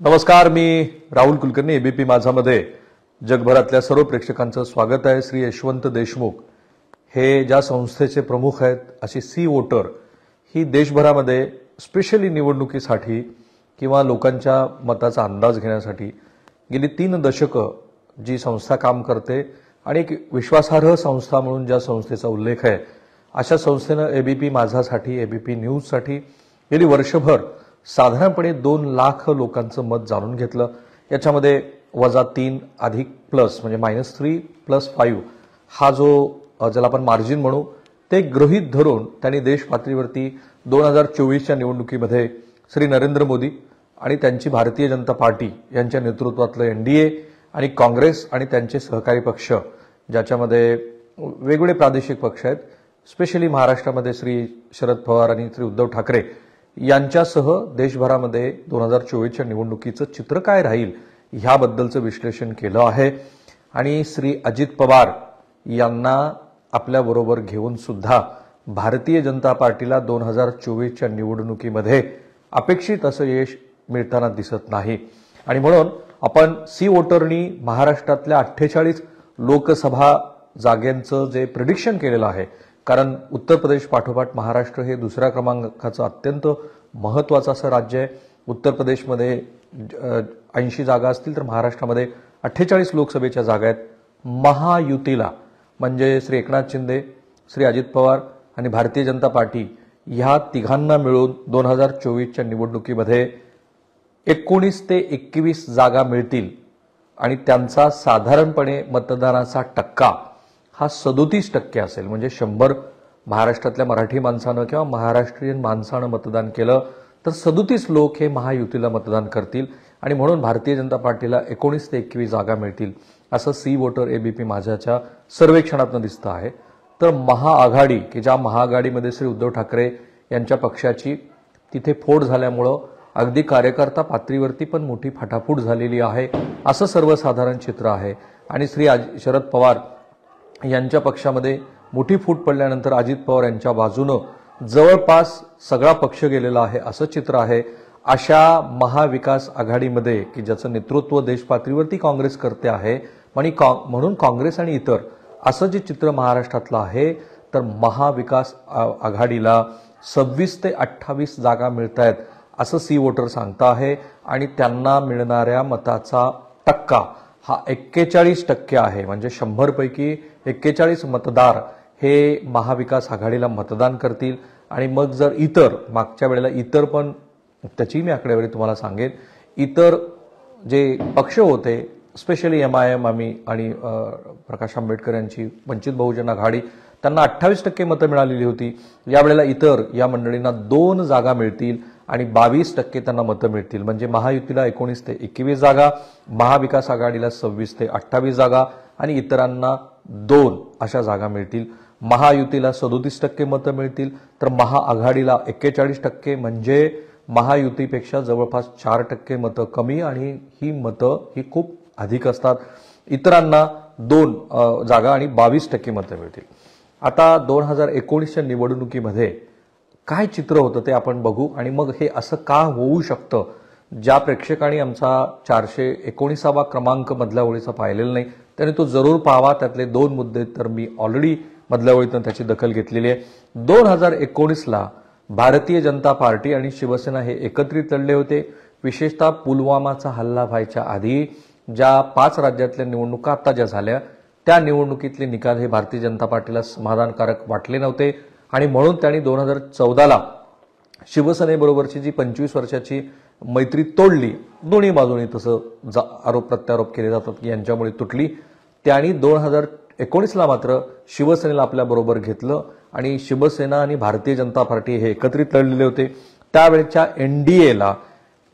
नमस्कार, मी राहुल कुलकर्णी. एबीपी माझामध्ये जगभरातल्या सर्व प्रेक्षकांचं स्वागत आहे. श्री यशवंत देशमुख हे ज्या संस्थेचे प्रमुख आहेत, अशी सी वोटर ही देशभरामध्ये स्पेशली निवडणुकीसाठी किंवा लोकांच्या मताचा अंदाज घेण्यासाठी गेली 3 दशकं जी संस्था काम करते आणि एक विश्वासार्ह संस्था म्हणून ज्या संस्थेचा उल्लेख आहे, अशा संस्थेनं एबीपी माझासाठी, एबीपी न्यूजसाठी गेली वर्षभर साधारणपणे 2 लाख लोकांचं मत जाणून घेतलं. याच्यामध्ये -3 अधिक प्लस म्हणजे -3 + 5 हा जो ज्याला आपण मार्जिन म्हणू ते गृहीत धरून त्यांनी देश पातळीवरती 2024च्या निवडणुकीमध्ये श्री नरेंद्र मोदी आणि त्यांची भारतीय जनता पार्टी यांच्या नेतृत्वातलं एनडीए आणि काँग्रेस आणि त्यांचे सहकारी पक्ष, ज्याच्यामध्ये वेगवेगळे प्रादेशिक पक्ष आहेत, स्पेशली महाराष्ट्रामध्ये श्री शरद पवार आणि श्री उद्धव ठाकरे यांच्यासह देशभरामध्ये 2024च्या निवडणुकीचं चित्र काय राहील ह्याबद्दलचं विश्लेषण केलं आहे. आणि श्री अजित पवार यांना आपल्याबरोबर घेऊन सुद्धा भारतीय जनता पार्टीला 2024च्या निवडणुकीमध्ये अपेक्षित असं यश मिळताना दिसत नाही. आणि म्हणून आपण सी वोटरनी महाराष्ट्रातल्या 48 लोकसभा जागांचं जे प्रिडिक्शन केलेलं आहे, कारण उत्तर प्रदेश पाठोपाठ महाराष्ट्र हे दुसऱ्या क्रमांकाचं अत्यंत महत्त्वाचं असं राज्य आहे. उत्तर प्रदेशमध्ये 80 जागा असतील तर महाराष्ट्रामध्ये 48 लोकसभेच्या जागा आहेत. महायुतीला म्हणजे श्री एकनाथ शिंदे, श्री अजित पवार आणि भारतीय जनता पार्टी ह्या तिघांना मिळून 2024च्या निवडणुकीमध्ये 19 ते 21 जागा मिळतील आणि त्यांचा साधारणपणे मतदानाचा टक्का हा 37% असेल. म्हणजे 100 महाराष्ट्रातल्या मराठी माणसानं किंवा महाराष्ट्रीयन माणसानं मतदान केलं तर 37 लोक हे महायुतीला मतदान करतील आणि म्हणून भारतीय जनता पार्टीला 19 ते 21 जागा मिळतील असं सी वोटर एबीपी माझ्याच्या सर्वेक्षणातून दिसतं आहे. तर महाआघाडी की ज्या महाआघाडीमध्ये श्री उद्धव ठाकरे यांच्या पक्षाची तिथे फोड झाल्यामुळं अगदी कार्यकर्ता पातळीवरती पण मोठी फाटाफूट झालेली आहे असं सर्वसाधारण चित्र आहे. आणि श्री शरद पवार यांच्या पक्षामध्ये मोठी फूट पडल्यानंतर अजित पवार यांच्या बाजूनं जवळपास सगळा पक्ष गेलेला आहे असं चित्र आहे. अशा महाविकास आघाडीमध्ये की ज्याचं नेतृत्व देश पातळीवरती काँग्रेस करते आहे म्हणून काँग्रेस आणि इतर असं जे चित्र महाराष्ट्रातलं आहे, तर महाविकास आघाडीला 26 ते 28 जागा मिळत आहेत असं सी वोटर सांगता आहे. आणि त्यांना मिळणाऱ्या मताचा टक्का हा 41% आहे. म्हणजे 100 पैकी 41 मतदार हे महाविकास आघाडीला मतदान करतील. आणि मग जर इतर मागच्या वेळेला इतर पण त्याची मी आकडेवारी तुम्हाला सांगेन, इतर जे पक्ष होते स्पेशली MIM आम्ही आणि प्रकाश आंबेडकर यांची वंचित बहुजन आघाडी, त्यांना 28% मतं मिळालेली होती. यावेळेला इतर या मंडळींना 2 जागा मिळतील आणि 22% त्यांना मतं मिळतील. म्हणजे महायुतीला 19 ते 21 जागा, महाविकास आघाडीला 26 ते 28 जागा आणि इतरांना 2 अशा जागा मिळतील. महायुतीला 37% मतं मिळतील तर महाआघाडीला 41%, म्हणजे महायुतीपेक्षा जवळपास 4% मतं कमी आणि ही मतं ही खूप अधिक असतात. इतरांना 2 जागा आणि 22% मतं मिळतील. आता 2019च्या निवडणुकीमध्ये काय चित्र होतं ते आपण बघू आणि मग हे असं का होऊ शकतं. ज्या प्रेक्षकांनी आमचा 419वा क्रमांक मधल्या ओळीचा पाहिलेला नाही त्याने तो जरूर पाहावा. त्यातले 2 मुद्दे तर मी ऑलरेडी मधल्या ओळीतून त्याची दखल घेतलेली आहे. 2019ला भारतीय जनता पार्टी आणि शिवसेना हे एकत्रित लढले होते. विशेषतः पुलवामाचा हल्ला व्हायच्या आधी ज्या 5 राज्यातल्या निवडणुका आता ज्या झाल्या त्या निवडणुकीतले निकाल हे भारतीय जनता पार्टीला समाधानकारक वाटले नव्हते आणि म्हणून त्यांनी 2014ला शिवसेनेबरोबरची जी 25 वर्षाची मैत्री तोडली, दोन्ही बाजूंनी तसं आरोप प्रत्यारोप केले जातात की यांच्यामुळे तुटली. त्यांनी 2019ला मात्र शिवसेनेला आपल्याबरोबर घेतलं आणि शिवसेना आणि भारतीय जनता पार्टी हे एकत्रित लढलेले होते. त्यावेळेच्या एनडीएला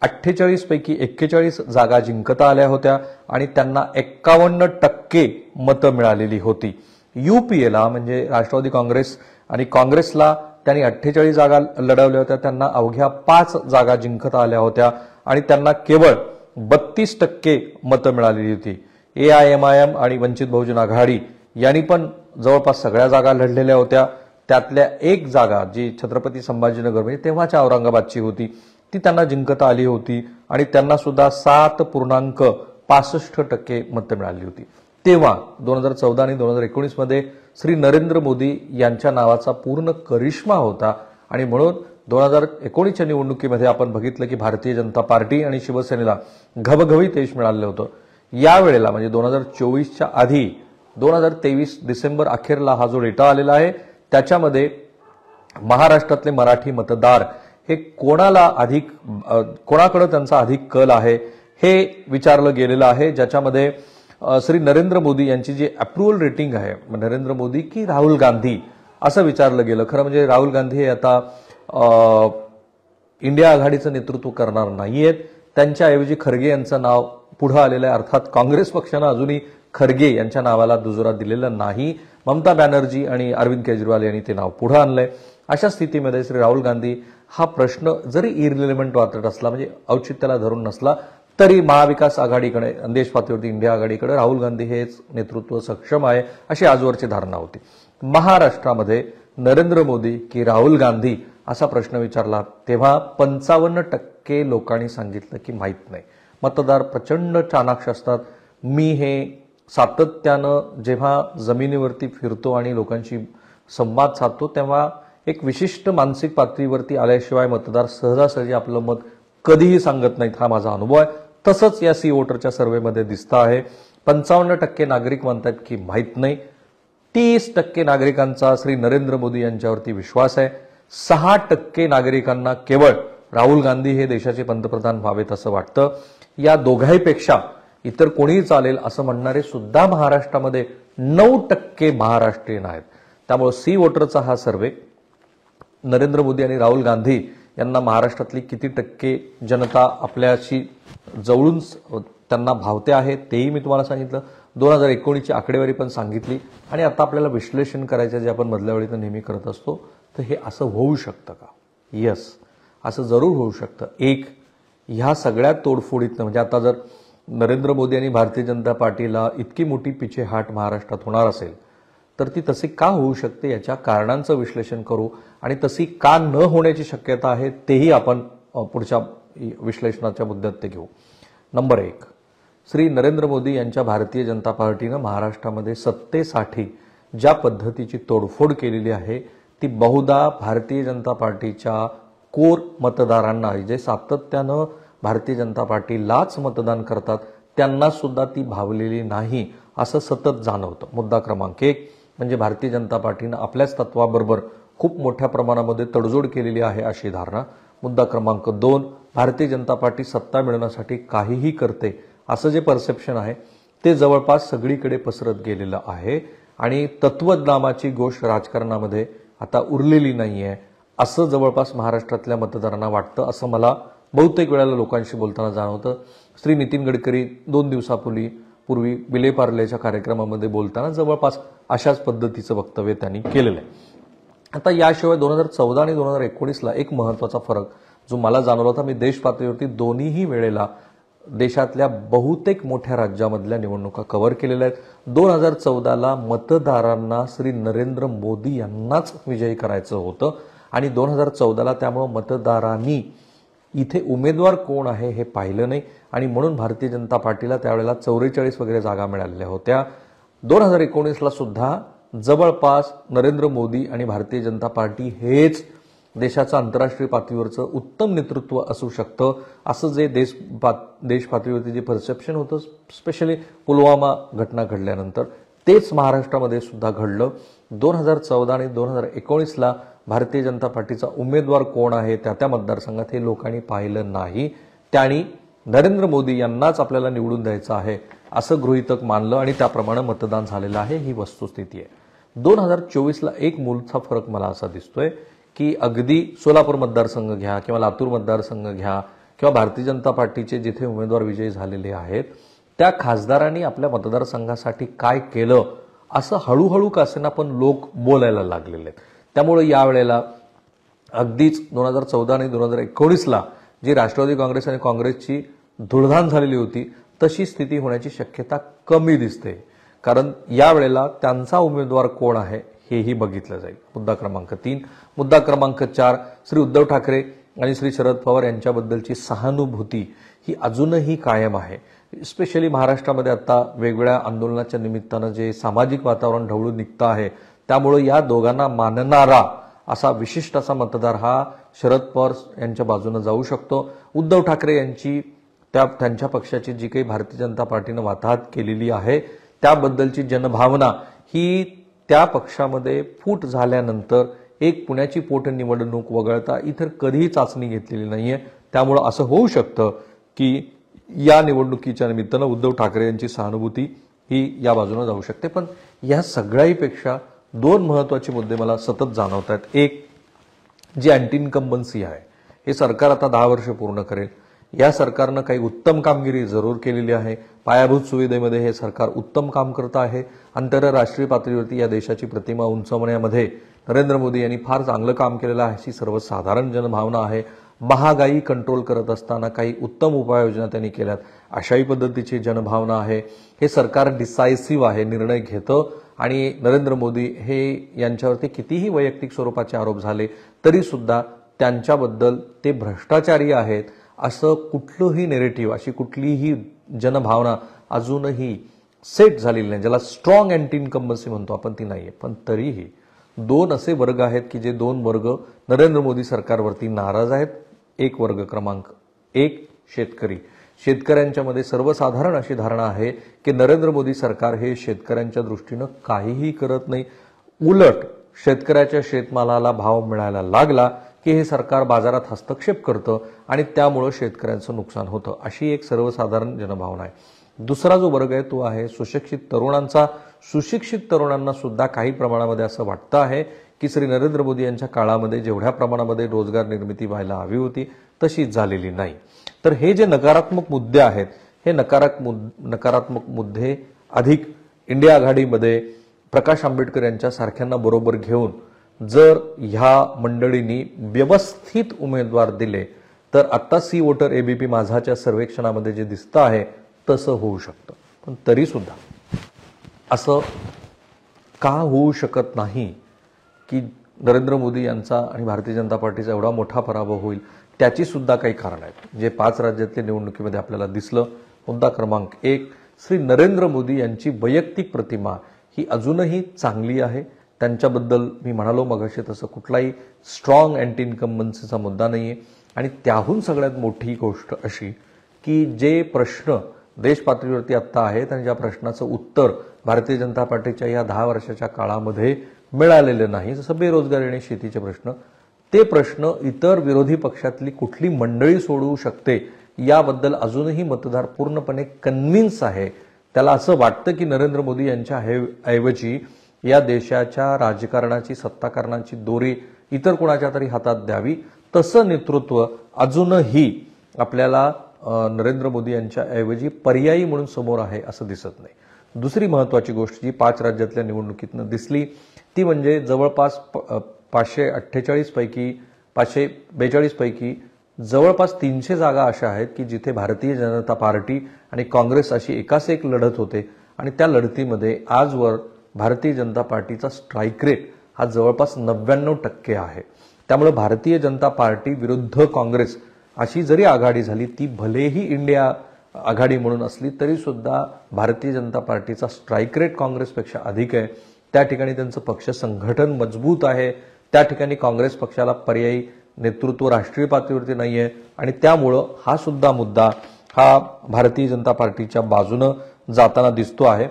48 पैकी 41 जागा जिंकता आल्या होत्या आणि त्यांना 51% मतं मिळालेली होती. UPAला म्हणजे राष्ट्रवादी काँग्रेस आणि काँग्रेसला त्यांनी 48 जागा लढवल्या होत्या, त्यांना अवघ्या 5 जागा जिंकता आल्या होत्या आणि त्यांना केवळ 32% मतं मिळालेली होती. AIMIM आणि वंचित बहुजन आघाडी यांनी पण जवळपास सगळ्या जागा लढलेल्या होत्या. त्यातल्या 1 जागा जी छत्रपती संभाजीनगर म्हणजे तेव्हाच्या औरंगाबादची होती ती त्यांना जिंकता आली होती आणि त्यांना सुद्धा 7.65% मतं मिळाली होती. तेव्हा 2014 आणि 2019 मध्ये श्री नरेंद्र मोदी यांच्या नावाचा पूर्ण करिश्मा होता आणि म्हणून 2019च्या निवडणुकीमध्ये आपण बघितलं की भारतीय जनता पार्टी आणि शिवसेनेला घवघवीत यश मिळालं होतं. यावेळेला म्हणजे 2024च्या आधी 2023 डिसेंबर अखेरला हा जो डेटा आलेला आहे त्याच्यामध्ये महाराष्ट्रातले मराठी मतदार हे कोणाकडे त्यांचा अधिक कल आहे हे विचारलं गेलेलं आहे, ज्याच्यामध्ये श्री नरेंद्र मोदी यांची जी अप्रुव्हल रेटिंग आहे, नरेंद्र मोदी की राहुल गांधी असं विचारलं गेलं. खरं म्हणजे राहुल गांधी हे आता इंडिया आघाडीचं नेतृत्व करणार नाहीयेत, त्यांच्याऐवजी खरगे यांचं नाव पुढे आलेलं आहे. अर्थात काँग्रेस पक्षानं अजूनही खरगे यांच्या नावाला दुजोरा दिलेला नाही. ममता बॅनर्जी आणि अरविंद केजरीवाल यांनी ते नाव पुढे आणलंय. अशा स्थितीमध्ये श्री राहुल गांधी हा प्रश्न जरी इररिलेव्हंट वाटत असला, म्हणजे औचित्याला धरून नसला, तरी महाविकास आघाडीकडे, देश पातळीवरती इंडिया आघाडीकडे राहुल गांधी हेच नेतृत्व सक्षम आहे अशी आजवरची धारणा होती. महाराष्ट्रामध्ये नरेंद्र मोदी की राहुल गांधी असा प्रश्न विचारला तेव्हा 55% लोकांनी सांगितलं की माहीत नाही. मतदार प्रचंड चाणाक्ष असतात. मी हे सातत्यानं जेव्हा जमिनीवरती फिरतो आणि लोकांशी संवाद साधतो तेव्हा एक विशिष्ट मानसिक पातळीवरती आल्याशिवाय मतदार सहजासहजी आपलं मत कधीही सांगत नाहीत, हा माझा अनुभव आहे. तसंच या सी वोटरच्या सर्व्हेमध्ये दिसतं आहे. 55% नागरिक म्हणतात की माहीत नाही. 30% नागरिकांचा श्री नरेंद्र मोदी यांच्यावरती विश्वास आहे. 6% नागरिकांना केवळ राहुल गांधी हे देशाचे पंतप्रधान व्हावेत असं वाटतं. या दोघांपेक्षा इतर कोणीही चालेल असं म्हणणारे सुद्धा महाराष्ट्रामध्ये 9% महाराष्ट्रीयन आहेत. त्यामुळे सी वोटरचा हा सर्वे नरेंद्र मोदी आणि राहुल गांधी यांना महाराष्ट्रातली किती टक्के जनता आपल्याशी जवळून त्यांना भावते आहे तेही मी तुम्हाला सांगितलं. 2019ची आकडेवारी पण सांगितली आणि आता आपल्याला विश्लेषण करायचं जे आपण मधल्या वेळी नेहमी करत असतो, तर हे असं होऊ शकतं का? यस, असं जरूर होऊ शकतं. एक, ह्या सगळ्या तोडफोडीतनं म्हणजे आता जर नरेंद्र मोदी आणि भारतीय जनता पार्टीला इतकी मोठी पिछेहाट महाराष्ट्रात होणार असेल तर ती तशी का होऊ शकते याच्या कारणांचं विश्लेषण करू आणि तशी का न होण्याची शक्यता आहे तेही आपण पुढच्या विश्लेषणाच्या मुद्द्यात ते घेऊ. नंबर 1, श्री नरेंद्र मोदी यांच्या भारतीय जनता पार्टीनं महाराष्ट्रामध्ये सत्तेसाठी ज्या पद्धतीची तोडफोड केलेली आहे ती बहुधा भारतीय जनता पार्टीच्या कोर मतदारांना, जे सातत्यानं भारतीय जनता पार्टीलाच मतदान करतात, त्यांना सुद्धा ती भावलेली नाही असं सतत जाणवतं. मुद्दा क्रमांक 1 म्हणजे भारतीय जनता पार्टीनं आपल्याच तत्वाबरोबर खूप मोठ्या प्रमाणामध्ये तडजोड केलेली आहे अशी धारणा. मुद्दा क्रमांक 2, भारतीय जनता पार्टी सत्ता मिळवण्यासाठी काहीही करते असं जे परसेप्शन आहे ते जवळपास सगळीकडे पसरत गेलेलं आहे आणि तत्वज्ञानाची गोष्ट राजकारणामध्ये आता उरलेली नाहीये असं जवळपास महाराष्ट्रातल्या मतदारांना वाटतं, असं मला बहुतेक वेळेला लोकांशी बोलताना जाणवतं. श्री नितीन गडकरी 2 दिवसापूर्वी विले पार्लेच्या कार्यक्रमामध्ये बोलताना जवळपास अशाच पद्धतीचं वक्तव्य त्यांनी केलेलं आहे. आता याशिवाय 2014 आणि 2019ला एक महत्वाचा फरक जो मला जाणवला होता, मी देश पातळीवरती दोन्हीही वेळेला देशातल्या बहुतेक मोठ्या राज्यामधल्या निवडणुका कव्हर केलेल्या आहेत. 2014ला मतदारांना श्री नरेंद्र मोदी यांनाच विजयी करायचं होतं आणि 2014ला त्यामुळे मतदारांनी इथे उमेदवार कोण आहे हे पाहिलं नाही आणि म्हणून भारतीय जनता पार्टीला त्यावेळेला 44 वगैरे जागा मिळालेल्या होत्या. 2019ला सुद्धा जवळपास नरेंद्र मोदी आणि भारतीय जनता पार्टी हेच देशाचं आंतरराष्ट्रीय पातळीवरचं उत्तम नेतृत्व असू शकतं असं जे देश पातळीवरती जे परसेप्शन होतं, स्पेशली पुलवामा घटना घडल्यानंतर, तेच महाराष्ट्रामध्ये सुद्धा घडलं. 2014 आणि 2019ला भारतीय जनता पार्टीचा उमेदवार कोण आहे त्या मतदारसंघात हे लोकांनी पाहिलं नाही. त्यांनी नरेंद्र मोदी यांनाच आपल्याला निवडून द्यायचं आहे असं गृहीतक मानलं आणि त्याप्रमाणे मतदान झालेलं आहे, ही वस्तुस्थिती आहे. 2024ला एक मूलचा फरक मला असा दिसतोय की अगदी सोलापूर मतदारसंघ घ्या किंवा लातूर मतदारसंघ घ्या किंवा भारतीय जनता पार्टीचे जिथे उमेदवार विजयी झालेले आहेत त्या खासदारांनी आपल्या मतदारसंघासाठी काय केलं असं हळूहळू का असेना पण लोक बोलायला लागलेले आहेत. त्यामुळे यावेळेला अगदीच 2014 आणि 2019ला जी राष्ट्रवादी काँग्रेस आणि काँग्रेसची धुळधाण झालेली होती तशी स्थिती होण्याची शक्यता कमी दिसते, कारण यावेळेला त्यांचा उमेदवार कोण आहे हेही बघितलं जाईल. मुद्दा क्रमांक 3. मुद्दा क्रमांक 4, श्री उद्धव ठाकरे आणि श्री शरद पवार यांच्याबद्दलची सहानुभूती ही अजूनही कायम आहे. स्पेशली महाराष्ट्रामध्ये आता वेगवेगळ्या आंदोलनाच्या निमित्तानं जे सामाजिक वातावरण ढवळून निघतं आहे, त्यामुळे या दोघांना मानणारा असा विशिष्ट असा मतदार हा शरद पवार यांच्या बाजूने जाऊ शकतो. उद्धव ठाकरे यांची त्यांच्या पक्षाची जी काही भारतीय जनता पार्टीनं वाताहत केलेली आहे त्याबद्दलची जनभावना ही त्या पक्षामध्ये फूट झाल्यानंतर एक पुण्याची पोटनिवडणूक वगळता इतर कधीही चाचणी घेतलेली नाहीये. त्यामुळे असं होऊ शकतं की या निवडणुकीच्या निमित्तानं उद्धव ठाकरे यांची सहानुभूती ही या बाजूने जाऊ शकते. पण या सगळ्याहीपेक्षा दोन महत्वाचे मुद्दे मला सतत जाणवत आहेत. एक, जी अँटी इन्कम्बन्सी आहे, हे सरकार आता 10 वर्ष पूर्ण करेल. या सरकारनं काही उत्तम कामगिरी जरूर केलेली आहे. पायाभूत सुविधेमध्ये हे सरकार उत्तम काम करत आहे. आंतरराष्ट्रीय पातळीवरती या देशाची प्रतिमा उंचावण्यामध्ये नरेंद्र मोदी यांनी फार चांगलं काम केलेलं आहे अशी सर्वसाधारण जनभावना आहे. महागाई कंट्रोल करत असताना काही उत्तम उपाययोजना त्यांनी केल्यात अशाही पद्धतीची जनभावना आहे. हे सरकार डिसायसिव्ह आहे, निर्णय घेतं. आणि नरेंद्र मोदी हे यांच्यावरती कितीही वैयक्तिक स्वरूपाचे आरोप झाले तरी सुद्धा त्यांच्याबद्दल ते भ्रष्टाचारी आहेत असं कुठलंही नेरेटिव्ह, अशी कुठलीही जनभावना अजूनही सेट झालेली नाही. ज्याला स्ट्रॉंग अँटी इन्कम्बन्सी म्हणतो आपण, ती नाहीये. पण तरीही दोन असे वर्ग आहेत की जे दोन वर्ग नरेंद्र मोदी सरकारवरती नाराज आहेत. एक वर्ग क्रमांक 1 शेतकरी. शेतकऱ्यांच्यामध्ये सर्वसाधारण अशी धारणा आहे की नरेंद्र मोदी सरकार हे शेतकऱ्यांच्या दृष्टीनं काहीही करत नाही. उलट शेतकऱ्याच्या शेतमालाला भाव मिळायला लागला की हे सरकार बाजारात हस्तक्षेप करतं आणि त्यामुळे शेतकऱ्यांचं नुकसान होतं, अशी एक सर्वसाधारण जनभावना आहे. दुसरा जो वर्ग आहे तो आहे सुशिक्षित तरुणांचा. सुशिक्षित तरुणांना सुद्धा काही प्रमाणामध्ये असं वाटतं आहे की श्री नरेंद्र मोदी यांच्या काळामध्ये जेवढ्या प्रमाणामध्ये रोजगार निर्मिती व्हायला हवी होती तशी झालेली नाही. तर हे जे नकारात्मक मुद्दे आहेत, हे नकारात्मक मुद्दे अधिक इंडिया आघाडीमध्ये प्रकाश आंबेडकर यांच्या सारख्यांना बरोबर घेऊन जर ह्या मंडळींनी व्यवस्थित उमेदवार दिले तर आता सी वोटर एबीपी माझाच्या सर्वेक्षणामध्ये जे दिसतं आहे तसं होऊ शकतं. पण तरी सुद्धा असं का होऊ शकत नाही की नरेंद्र मोदी यांचा आणि भारतीय जनता पार्टीचा एवढा मोठा पराभव होईल, त्याची सुद्धा काही कारण आहेत जे 5 राज्यातल्या निवडणुकीमध्ये आपल्याला दिसलं. मुद्दा क्रमांक 1, श्री नरेंद्र मोदी यांची वैयक्तिक प्रतिमा ही अजूनही चांगली आहे. त्यांच्याबद्दल मी म्हणालो मगाशी तसं कुठलाही स्ट्रॉंग अँटी इन्कम्बन्सीचा मुद्दा नाहीये. आणि त्याहून सगळ्यात मोठी गोष्ट अशी की जे प्रश्न देश पातळीवरती आत्ता आहेत आणि ज्या प्रश्नाचं उत्तर भारतीय जनता पार्टीच्या या 10 वर्षाच्या काळामध्ये मिळालेलं नाही, जसं बेरोजगारी आणि शेतीचे प्रश्न, ते प्रश्न इतर विरोधी पक्षातली कुठली मंडळी सोडवू शकते याबद्दल अजूनही मतदार पूर्णपणे कन्व्हिन्स आहे. त्याला असं वाटतं की नरेंद्र मोदी यांच्या ऐवजी या देशाच्या राजकारणाची, सत्ताकारणाची दोरी इतर कोणाच्या तरी हातात द्यावी. तसं नेतृत्व अजूनही आपल्याला नरेंद्र मोदी यांच्या ऐवजी पर्यायी म्हणून समोर आहे असं दिसत नाही. दुसरी महत्वाची गोष्ट जी 5 राज्यातल्या निवडणुकीतनं दिसली ती म्हणजे जवळपास 542 पैकी जवळपास 300 जागा अशा आहेत की जिथे भारतीय जनता पार्टी आणि काँग्रेस अशी एकास एक लढत होते आणि त्या लढतीमध्ये आजवर भारतीय जनता पार्टीचा स्ट्राईक रेट हा जवळपास 99% आहे. त्यामुळे भारतीय जनता पार्टी विरुद्ध काँग्रेस अशी जरी आघाडी झाली, ती भलेही इंडिया आघाडी म्हणून असली तरी सुद्धा भारतीय जनता पार्टीचा स्ट्राईक रेट काँग्रेसपेक्षा अधिक आहे. त्या ठिकाणी त्यांचं पक्ष संघटन मजबूत आहे. त्या ठिकाणी काँग्रेस पक्षाला पर्यायी नेतृत्व राष्ट्रीय पातळीवरती नाहीये आणि त्यामुळं हा सुद्धा मुद्दा हा भारतीय जनता पार्टीच्या बाजूनं जाताना दिसतो आहे.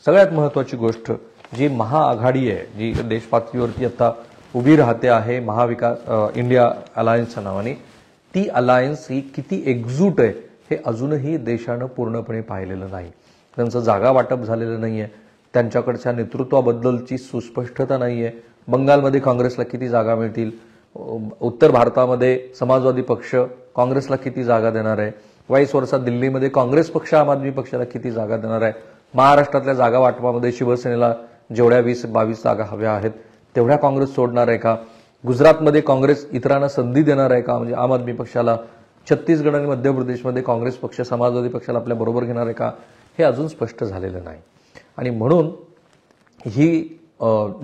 सगळ्यात महत्वाची गोष्ट जी महाआघाडी आहे, जी देश पातळीवरती आता उभी राहते आहे महाविकास इंडिया अलायन्सच्या नावाने, ती अलायन्स ही किती एकजूट आहे हे अजूनही देशानं पूर्णपणे पाहिलेलं नाही. त्यांचं जागा वाटप झालेलं नाहीये. त्यांच्याकडच्या नेतृत्वाबद्दलची सुस्पष्टता नाहीये. बंगालमध्ये काँग्रेसला किती जागा मिळतील, उत्तर भारतामध्ये समाजवादी पक्ष काँग्रेसला किती जागा देणार आहे, वाईस वर्षा दिल्लीमध्ये काँग्रेस पक्ष आम आदमी पक्षाला किती जागा देणार आहे, महाराष्ट्रातल्या जागा वाटपामध्ये शिवसेनेला जेवढ्या 20-22 जागा हव्या आहेत तेवढ्या काँग्रेस सोडणार आहे का, गुजरातमध्ये काँग्रेस इतरांना संधी देणार आहे का, म्हणजे आम आदमी पक्षाला, छत्तीसगड आणि मध्य प्रदेशमध्ये काँग्रेस पक्ष समाजवादी पक्षाला आपल्या बरोबर घेणार आहे का, हे अजून स्पष्ट झालेलं नाही. आणि म्हणून ही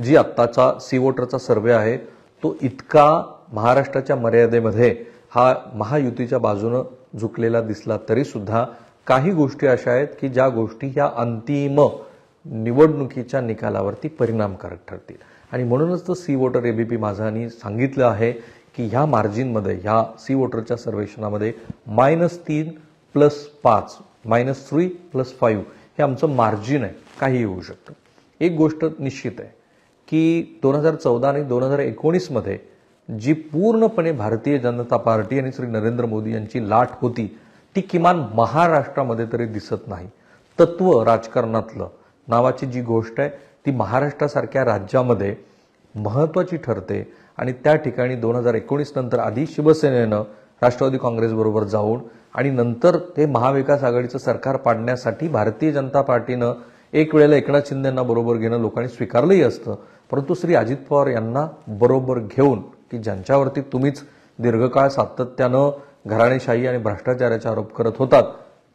जी आत्ताचा सी वोटरचा सर्वे आहे तो इतका महाराष्ट्राच्या मर्यादेमध्ये हा महायुतीच्या बाजूनं झुकलेला दिसला तरी सुद्धा काही गोष्टी अशा आहेत की ज्या गोष्टी ह्या अंतिम निवडणुकीच्या निकालावरती परिणामकारक ठरतील. आणि म्हणूनच तर सी वोटर एबीपी माझानी सांगितलं आहे की ह्या मार्जिनमध्ये, ह्या सी वोटरच्या सर्वेक्षणामध्ये -3 + 5, -3 + 5 हे आमचं मार्जिन आहे. काही होऊ शकतं. एक गोष्ट निश्चित आहे की 2014 आणि 2019 मध्ये जी पूर्णपणे भारतीय जनता पार्टी आणि श्री नरेंद्र मोदी यांची लाट होती ती किमान महाराष्ट्रामध्ये तरी दिसत नाही. तत्व राजकारणातलं नावाची जी गोष्ट आहे ती महाराष्ट्रासारख्या राज्यामध्ये महत्त्वाची ठरते. आणि त्या ठिकाणी 2019 नंतर आधी शिवसेनेनं राष्ट्रवादी काँग्रेसबरोबर जाऊन आणि नंतर ते महाविकास आघाडीचं सरकार पाडण्यासाठी भारतीय जनता पार्टीनं एक वेळेला एकनाथ शिंदेंना बरोबर घेणं लोकांनी स्वीकारलंही असतं. परंतु श्री अजित पवार यांना बरोबर घेऊन की ज्यांच्यावरती तुम्हीच दीर्घकाळ सातत्यानं घराणेशाही आणि भ्रष्टाचाराचे आरोप करत होतात,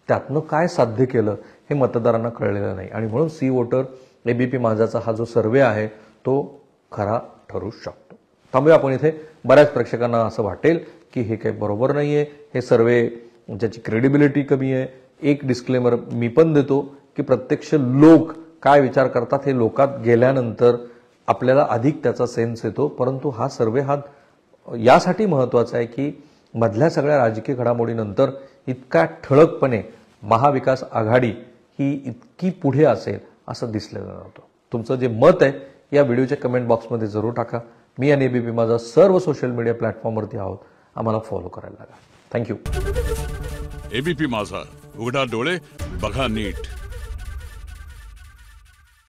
त्यातनं काय साध्य केलं हे मतदारांना कळलेलं नाही. आणि म्हणून सी वोटर एबीपी माझाचा हा जो सर्वे आहे तो खरा ठरू शकतो. थांबूया आपण इथे. बऱ्याच प्रेक्षकांना असं वाटेल की हे काही बरोबर नाहीये, हे सर्वे ज्याची क्रेडिबिलिटी कमी आहे. एक डिस्क्लेमर मी पण देतो की प्रत्यक्ष लोक काय विचार करतात हे लोकात गेल्यानंतर आपल्याला अधिक त्याचा सेन्स येतो. परंतु हा सर्वे हा यासाठी महत्त्वाचा आहे की मधल्या सगळ्या राजकीय घडामोडीनंतर इतका ठळकपणे महाविकास आघाडी ही इतकी पुढे असेल असं दिसलेलं नव्हतं. तुमचं जे मत आहे या व्हिडिओच्या कमेंट बॉक्समध्ये जरूर टाका. मी आणि एबीपी माझा सर्व सोशल मीडिया प्लॅटफॉर्मवरती आहोत. आम्हाला फॉलो करायला लागा. थँक्यू. एबीपी माझा, उघडा डोळे बघा नीट.